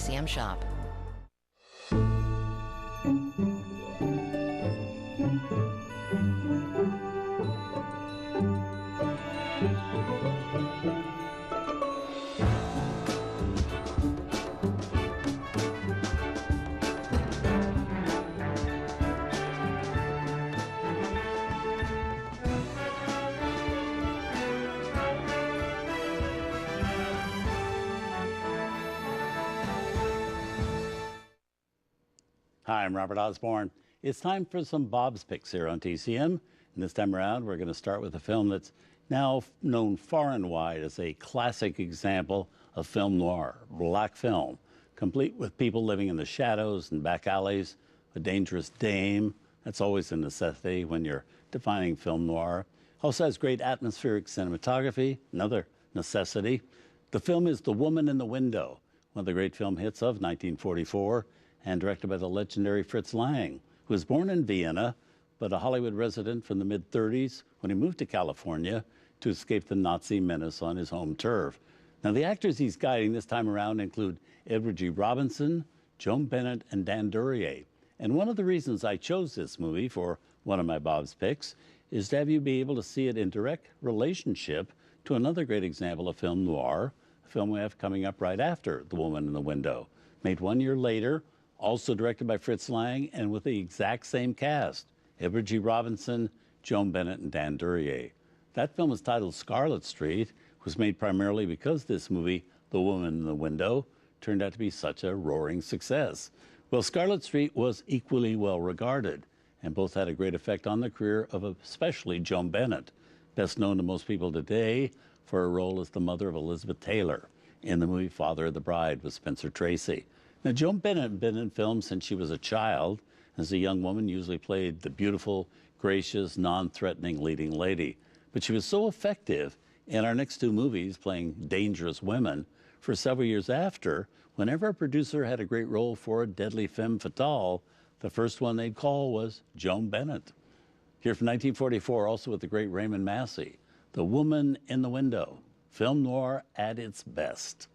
TCM shop. Hi, I'm Robert Osborne. It's time for some Bob's Picks here on TCM. And this time around, we're going to start with a film that's now known far and wide as a classic example of film noir, black film, complete with people living in the shadows and back alleys, a dangerous dame. That's always a necessity when you're defining film noir. Also has great atmospheric cinematography, another necessity. The film is The Woman in the Window, one of the great film hits of 1944, and directed by the legendary Fritz Lang, who was born in Vienna, but a Hollywood resident from the mid-30s when he moved to California to escape the Nazi menace on his home turf. Now, the actors he's guiding this time around include Edward G. Robinson, Joan Bennett, and Dan Duryea. And one of the reasons I chose this movie for one of my Bob's Picks is to have you be able to see it in direct relationship to another great example of film noir, a film we have coming up right after The Woman in the Window, made 1 year later, also directed by Fritz Lang and with the exact same cast, Edward G. Robinson, Joan Bennett, and Dan Duryea. That film is titled Scarlet Street, was made primarily because this movie, The Woman in the Window, turned out to be such a roaring success. Well, Scarlet Street was equally well regarded, and both had a great effect on the career of especially Joan Bennett, best known to most people today for her role as the mother of Elizabeth Taylor in the movie Father of the Bride with Spencer Tracy. Now, Joan Bennett had been in film since she was a child. As a young woman, usually played the beautiful, gracious, non-threatening leading lady. But she was so effective in our next two movies, playing dangerous women, for several years after, whenever a producer had a great role for a deadly femme fatale, the first one they'd call was Joan Bennett. Here from 1944, also with the great Raymond Massey, The Woman in the Window, film noir at its best.